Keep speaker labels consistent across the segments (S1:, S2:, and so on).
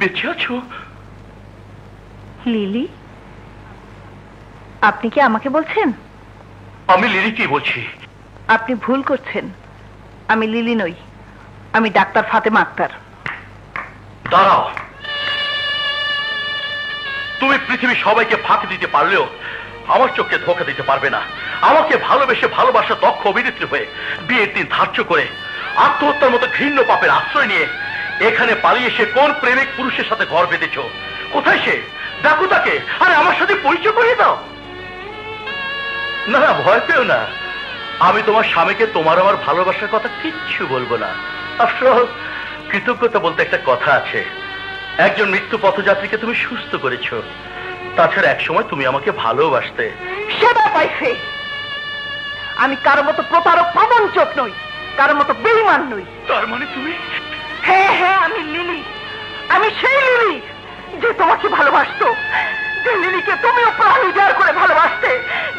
S1: বেঁচে আছো?
S2: লিলি, আপনি কি আমাকে বলছেন?
S1: আমি লিলিকেই বলছি।
S2: আপনি ভুল করছেন, আমি লিলি নই, আমি ডাক্তার ফাতেমা আক্তার।
S1: দাঁড়াও, তুমি পৃথিবীর সবাইকে ফাঁকি দিতে পারলেও আমার চোখকে ধোঁকা দিতে পারবে না। আমাকে ভালোবেসে ভালোবাসা দক্ষ অভিনেত্রী হয়ে বিয়ের দিন ধার্য করে আত্মহত্যার মতো ঘৃণ্য পাপের আশ্রয় নিয়ে এখানে পালিয়ে এসে কোন প্রেমিক পুরুষের সাথে ঘর বেঁধেছ? কোথায় সে? ডাকো তাকে, আরে আমার সাথে পরিচয় করিয়ে দাও। না না, ভয় পেও না, আমি তোমার স্বামীকে তোমার আমার ভালোবাসার কথা কিচ্ছু বলবো না। আফটার অল কৃতজ্ঞতা বলতে একটা কথা আছে। একজন মৃত্যু পথযাত্রীকে তুমি সুস্থ করেছো, তাছাড়া একসময় তুমি আমাকে ভালোবাসতে।
S2: সেটা পাইছে। আমি কারো মতো প্রতারক প্রবঞ্চক নই, কারো মতো বেঈমান নই।
S1: তার মানে তুমি?
S2: হ্যাঁ হ্যাঁ, আমি লিলি, আমি সেই লিলি যে তোমাকে ভালোবাসতো, যে লিলিকে তুমিও প্রাণ উজাড় করে ভালোবাসতে,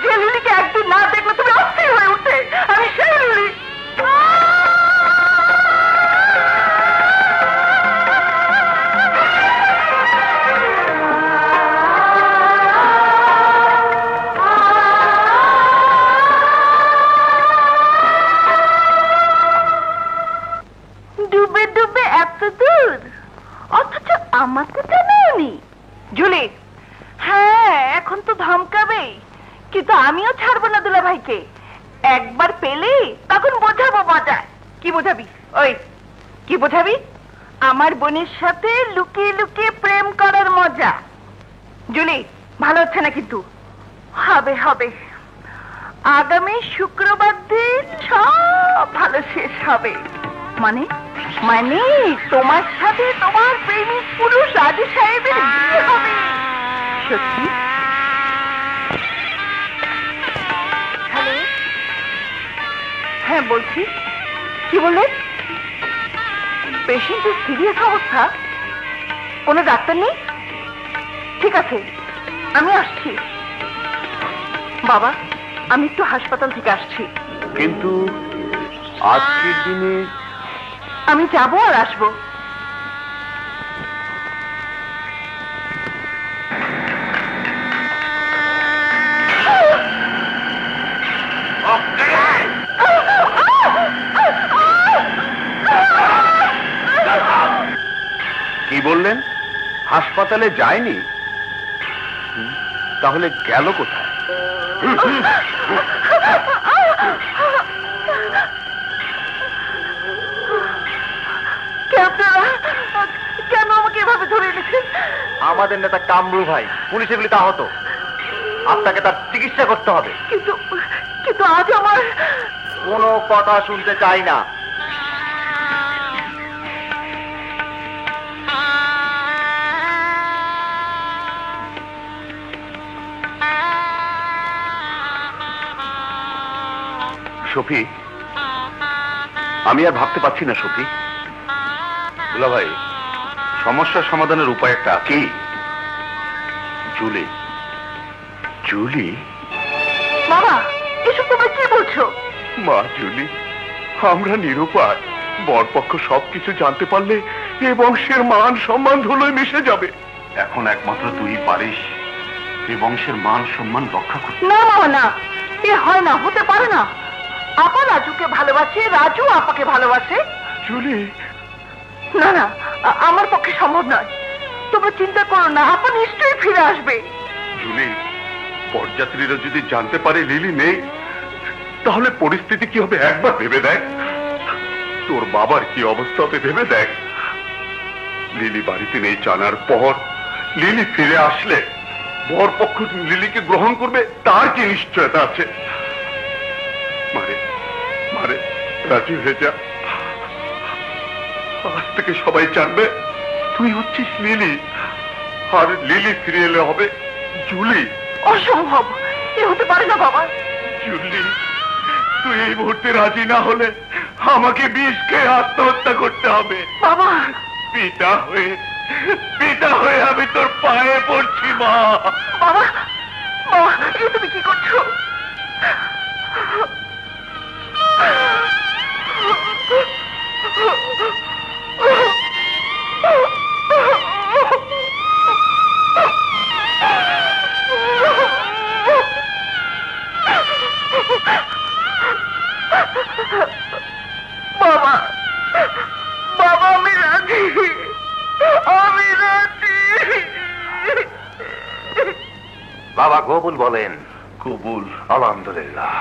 S2: যে লিলিকে একদিন না দেখলে তুমি অস্থির হয়ে উঠতে। আমি সেই লিলি। ডুবে ডুবে এত দূর, অথচ আমাকে জানাওনি। জুলি, হ্যাঁ এখন তো ধমকাবেই, কিন্তু আমিও ছাড়বো না দুলা ভাইকে। একবার পেলে তখন বোঝাবো মজা। কি বোঝাবি? ওই কি বোঝাবি? আমার বোনের সাথে লুকিয়ে লুকিয়ে প্রেম করার মজা। জুলি, ভালো হচ্ছে না কিন্তু। হবে হবে, আগামী শুক্রবার দিন সব ভালো শেষ হবে। মানে মানে তোমার সাথে তোমার প্রেমিক পুরুষ রাজু সাহেবের বিয়ে হবে। সত্যি? হ্যালো, হ্যাঁ বলছি। কি বললেন? পেশেন্টের সিরিয়াস অবস্থা? কোনো ডাক্তার নেই? ঠিক আছে, আমি আসছি। বাবা, আমি একটু হাসপাতাল থেকে আসছি।
S1: কিন্তু আজকের দিনে
S2: আমি যাবো আর আসবো।
S1: কি বললেন? হাসপাতালে যায়নি? তাহলে গেল কোথায়?
S2: কেন আমাকে এভাবে ধরে এনেছেন?
S1: আমাদের নেতা কামরু ভাই পুলিশে গুলিতে আহত, আপনাকে তার চিকিৎসা করতে হবে।
S2: কিন্তু কিন্তু আজ আমার
S1: কোনো কথা শুনতে চাই না। সফি, আমি আর ভাবতে পারছি না সফি। দুলা ভাই, সমস্যার সমাধানের উপায় একটা কি? জুলি। জুলি?
S2: বাবা, এসব তোমরা কি বলছো?
S1: মা জুলি, আমরা নিরুপায়। বরপক্ষ সবকিছু জানতে পারলে এ বংশের মান সম্মান ধুলোয় মিশে যাবে। এখন একমাত্র তুই পারিস এ বংশের মান সম্মান রক্ষা করতে।
S2: না বাবা না, এ হয় না, হতে পারে না। আপা রাজুকে ভালোবাসে, রাজু আপাকে ভালোবাসে।
S1: জুলি,
S2: না না, আমার পক্ষে সম্ভব নয়। তোমরা চিন্তা করো না, আপা নিশ্চয়ই ফিরে আসবে।
S1: জুলি, পরযাত্রীরা যদি জানতে পারে লিলি নেই, তাহলে পরিস্থিতি কি হবে একবার ভেবে দেখ। তোর বাবার কি অবস্থা হবে ভেবে দেখ। লিলি বাড়িতে নেই জানার পর লিলি ফিরে আসলে বরপক্ষ লিলিকে গ্রহণ করবে, তার কি নিশ্চয়তা আছে? মারে মারে, রাজি হয়ে যা। আজ থেকে সবাই জানবে তুই হচ্ছিস লিলি, আর লিলি ফিরে এলে হবে জুলি।
S2: অসম্ভব, এ হতে পারে না বাবা।
S1: জুলি, তুই এই মুহূর্তে রাজি না হলে আমাকে বিষ খেয়ে আত্মহত্যা করতে হবে।
S2: বাবা,
S1: পিতা হয়ে আমি তোর পায়ে পড়ছি মা।
S2: বাবা, বাবা, এ তুমি কি করছো?
S3: বাবা কবুল বলেন।
S1: কবুল।
S3: আলহামদুলিল্লাহ।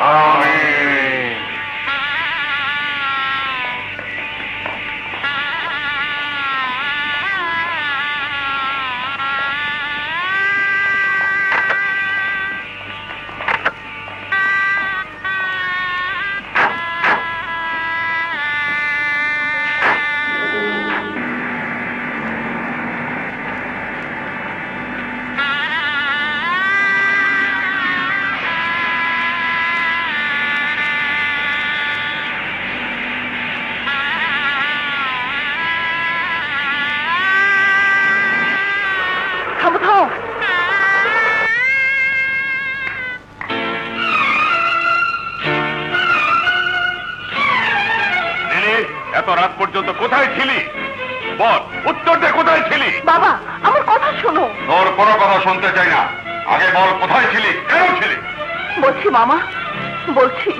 S3: আমিন।
S2: থামো থামো।
S3: এত রাত পর্যন্ত কোথায় ছিলি? বল, উত্তর দে, কোথায় ছিলি?
S2: বাবা আমার কথা শোনো।
S3: তোর কোনো কথা শুনতে চাই না। আগে বল, কোথায় ছিলি, কেন ছিলি?
S2: বলছি মামা, বলছি।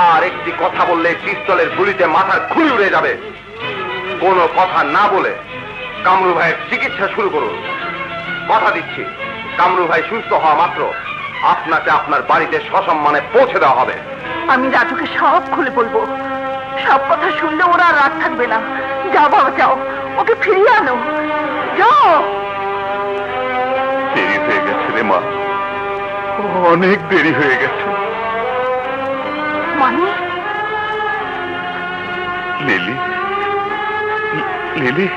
S3: আর একটি কথা বললে পিস্তলের গুলিতে মাথার খুলি উড়ে যাবে। কোনো কথা না বলে কামরু ভাইয়ের চিকিৎসা শুরু করুন। কথা দিচ্ছি, কামরু ভাই সুস্থ হওয়া মাত্র আপনাকে আপনার বাড়িতে সসম্মানে পৌঁছে দেওয়া হবে।
S2: আমি রাজুকে সব খুলে বলবো। সব কথা শুনলে ওরা আর রাগ থাকবে না। যাও বাবা যাও, ওকে ফিরিয়ে আনো। যাও।
S3: দেরি হয়ে গেছে রে মা, অনেক দেরি হয়ে গেছে।
S2: মানে
S3: লিলি, লিলি,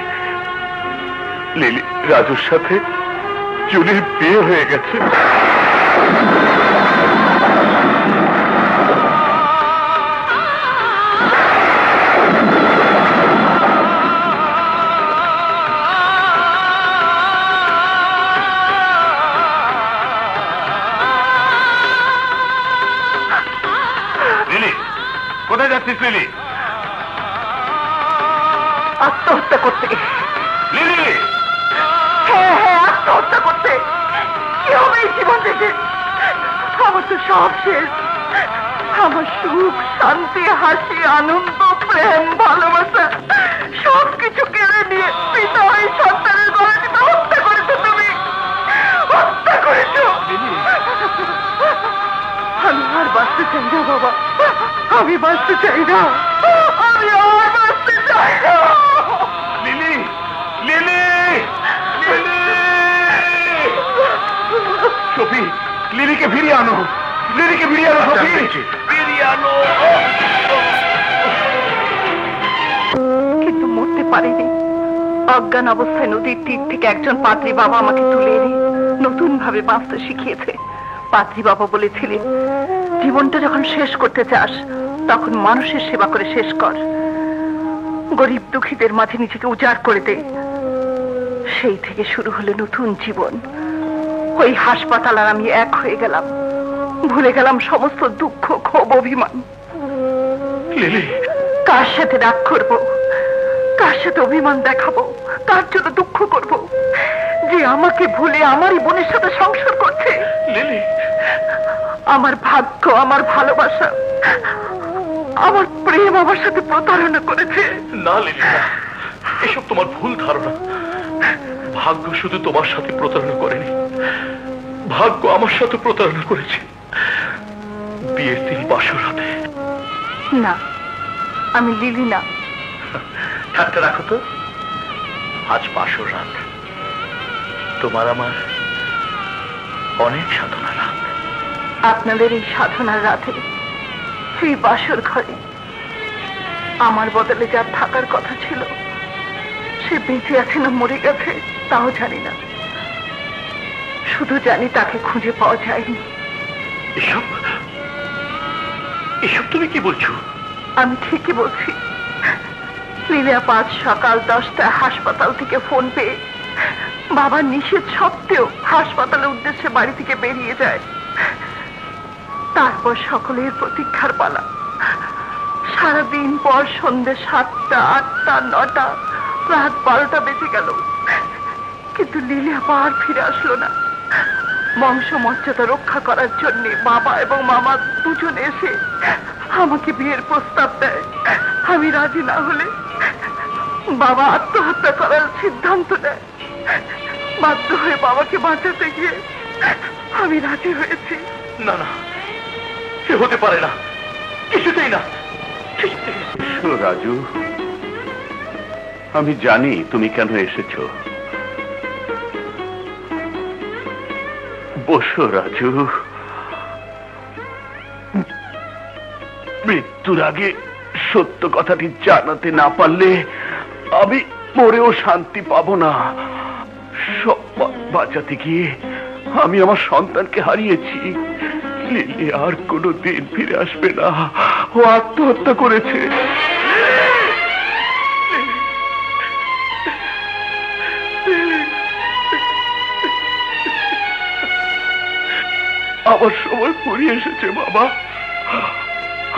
S3: লিলি, রাজুর সাথে জুলির বিয়ে হয়ে গেছে। লিলি, কোথায় যাচ্ছিস লিলি?
S2: আত্মহত্যা করতে।
S3: লিলি,
S2: হ্যাঁ হ্যাঁ, আত্মহত্যা করতে। কি হবে এই জীবন থেকে? আমার তো সব শেষ। আমার সুখ, শান্তি, হাসি, আনন্দ, প্রেম, ভালোবাসা সবকিছু কেড়ে নিয়ে পিতা হয়ে সন্তানের গলা টিপে হত্যা করেছো তুমি। হত্যা করেছো। আমি আর বাঁচতে চাই না বাবা, আমি বাঁচতে চাই না। আমি আর বাঁচতে চাই না।
S3: Lily, lily, lily! সফি, লিলিকে ফিরিয়ে আনো, লিলিকে ফিরিয়ে আনো, সফি, ফিরিয়ে আনো।
S2: কিন্তু মরতে পারিনি। অজ্ঞান অবস্থায় নদীর তীর থেকে একজন পাদ্রী বাবা আমাকে তুলে এনে নতুন ভাবে বাঁচতে শিখিয়েছে। পাদ্রী বাবা বলেছিলেন, জীবনটা যখন শেষ করতে চাস তখন মানুষের সেবা করে শেষ কর। গরিব দুঃখীদের মাঝে নিজেকে উজাড় করে দে। সেই থেকে শুরু হলো নতুন জীবন। ওই হাসপাতাল আর আমি এক হয়ে গেলাম। ভুলে গেলাম সমস্ত দুঃখ, ক্ষোভ, অভিমান।
S1: লিলি,
S2: কার সাথে রাগ করবো, কার সাথে অভিমান দেখাবো, কার জন্য দুঃখ করব? যে আমাকে ভুলে আমারই বোনের সাথে সংসার করছে।
S1: লিলি,
S2: আমার ভাগ্য, আমার ভালোবাসা, আমার প্রেম আমার সাথে প্রতারণা করেছে।
S1: না লিলি না, এসব তোমার ভুল ধারণা। ভাগ্য শুধু তোমার সাথে প্রতারণা করেনি, ভাগ্য আমার সাথে প্রতারণা করেছে। বিয়ের দিন বাসর রাতে।
S2: না, আমি লিলি না।
S1: ঠাট্টা রাখো তো। আজ বাসর রাত, তোমার আমার অনেক সাধনা রাত।
S2: আপনাদের এই সাধনার রাতে সেই বাসর ঘরে আমার বদলে যার থাকার কথা ছিল সে বেঁচে আছে না মরে গেছে তাও জানি না। শুধু জানি তাকে খুঁজে পাওয়া যায়নি।
S1: এসব এসব তুমি কি বলছো?
S2: আমি ঠিকই বলছি। লীলা আজ সকাল 10টায় হাসপাতাল থেকে ফোন পেয়ে বাবার নিষেধ সত্ত্বেও হাসপাতালের উদ্দেশ্যে বাড়ি থেকে বেরিয়ে যায়। তারপর সকলের প্রতীক্ষার পালা। সারাদিন পর সন্ধ্যে 7টা, 8টা, 9টা, রাত 12টা বেজে গেল, কিন্তু লীলা আর ফিরে আসলো না। বংশ মর্যাদা রক্ষা করার জন্য বাবা এবং মামা দুজনে এসে আমাকে বিয়ের প্রস্তাব দেয়। আমি রাজি না হলে বাবা আত্মহত্যা করার সিদ্ধান্ত নেয়। বাধ্য হয়ে বাবাকে বাঁচাতে গিয়ে আমি রাজি হয়েছি।
S1: না না, সে হতে পারে না, কিছুতেই না, কিছুতেই না।
S4: রাজু, আমি জানি তুমি কেন এসেছো। বসো রাজু। মৃত্যুর আগে সত্য কথাটি জানাতে না পারলে আমি মরেও শান্তি পাবো না। সব বাঁচাতে গিয়ে আমি আমার সন্তানকে হারিয়েছি। লিলি আর কোনো দিন ফিরে আসবে না। ও আত্মহত্যা করেছে। আমার সময় ফুরিয়ে এসেছে বাবা।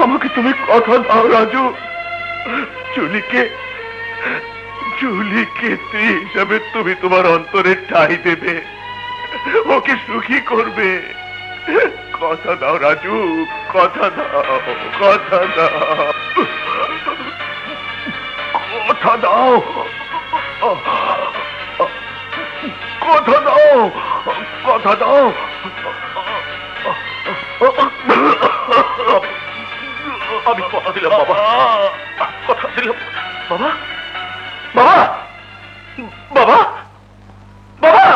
S4: আমাকে তুমি কথা দাও রাজু। জুলিকে স্ত্রী হিসাবে তুমি তোমার অন্তরে ঠাঁই দেবে, ওকে সুখী করবে। কথা দাও রাজু, কথা দাও, কথা দাও, কথা দাও, কথা দাও, কথা দাও।
S1: আমি কথা দিলাম বাবা, কথা দিলাম বাবা, বাবা, বাবা, বাবা,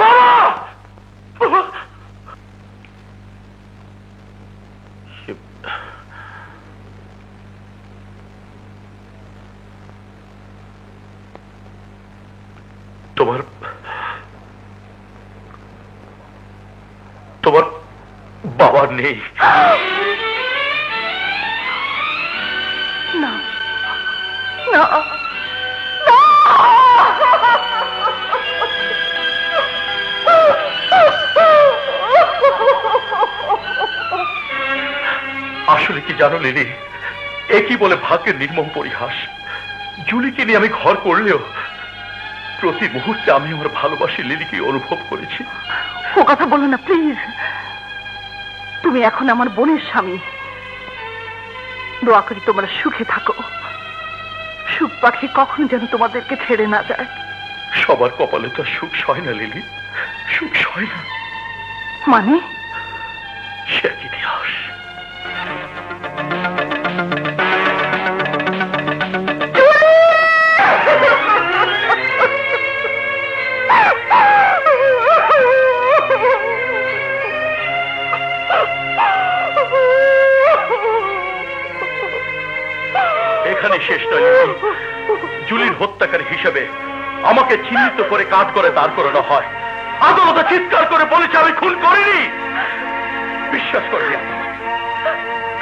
S1: বাবা, বাবা। তোমার তোমার বাবা নেই?
S2: না না
S1: আসলে কি জানো লিলি, একই বলে ভাগ্যের নির্মম পরিহাস। জুলিকে নিয়ে আমি ঘর করলেও প্রতি মুহূর্তে আমি আমার ভালোবাসি লিলিকে অনুভব করেছি।
S2: ও কথা বলো না প্লিজ। তুমি এখন আমার বোনের স্বামী। দোয়া করি তোমরা সুখে থাকো। সুখ পাখি কখনো যেন তোমাদেরকে ছেড়ে না যায়।
S1: সবার কপালে তো সুখ সয় না লিলি, সুখ সয় না।
S2: মানে
S1: সে এক ইতিহাস। এখানে শেষ নয় লিলি। জুলির হত্যাকারী হিসেবে আমাকে চিহ্নিত করে কাঠ করে দাঁড় করানো হয়। আদালতে চিৎকার করে বলেছে আমি খুন করিনি। বিশ্বাস করিনি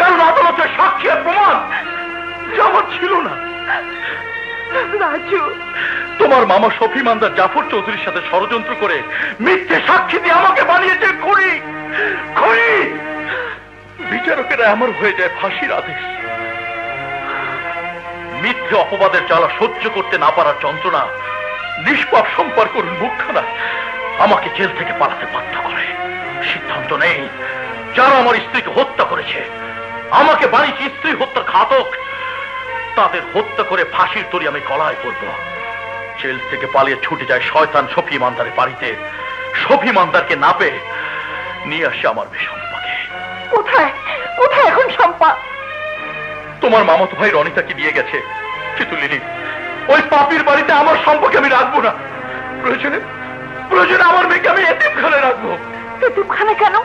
S1: কারণ আদালতের সাক্ষী আর প্রমাণ যা আমার ছিল না।
S2: রাজু,
S1: তোমার মামা শফি মান্দার জাফর চৌধুরীর সাথে ষড়যন্ত্র করে মিথ্যে সাক্ষী দিয়ে আমাকে বানিয়েছে খুনি। খুনি। বিচারকেরা আমার হয়ে যায় ফাঁসির আদেশ। মিথ্যে অপবাদের জ্বালা সহ্য করতে না পারার যন্ত্রণা নিষ্পাপ সম্পর্ক মুখখানা আমাকে জেল থেকে পালাতে বাধ্য করে। সিদ্ধান্ত নেই যারা আমার স্ত্রীকে হত্যা করেছে, আমাকে বানিয়েছে স্ত্রী হত্যা ঘাতক, তাদের হত্যা করে ফাঁসির তরি আমি গলায় করব। জেল থেকে পালিয়ে ছুটে যায় শয়তান শফি মান্দারের বাড়িতে। শফি মান্দারকে না পেয়ে নিয়ে আসে আমার বেশম্পাকে।
S2: কোথায় কোথায় এখন শম্পা?
S1: তোমার মামাতো ভাই রনিতাকে নিয়ে গেছে। কিন্তু লিলি, ওই পাপির বাড়িতে আমার সম্পর্কে আমি রাখবো না। প্রয়োজনে প্রয়োজনে আমার মেয়েকে আমি এতিমখানে রাখবো।
S2: এতিমখানে কেন?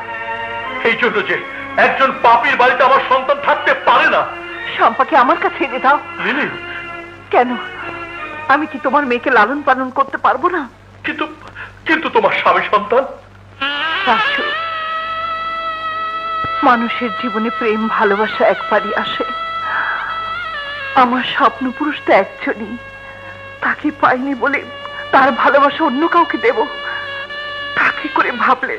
S1: এই জন্য যে একজন পাপির বাড়িতে আমার সন্তান থাকতে পারে না।
S2: শম্পাকে আমার কাছে এনে দাও।
S1: লিলি,
S2: কেন? আমি কি তোমার মেয়েকে লালন পালন করতে পারবো না?
S1: কিন্তু কিন্তু তোমার স্বামী সন্তান।
S2: রাজু, মানুষের জীবনে প্রেম ভালোবাসা একবারই আসে। আমার স্বপ্ন পুরুষ তো একজনই, তাকে পাইনি বলে তার ভালোবাসা অন্য কাউকে দেব তা কি করে ভাবলে?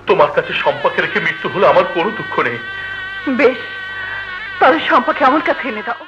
S1: তোমার কাছে সম্পর্কে রেখে মৃত্যু হলে আমার কোনো দুঃখ নেই।
S2: বেশ, তাহলে শম্পাকে আমার কাছে এনে দাও।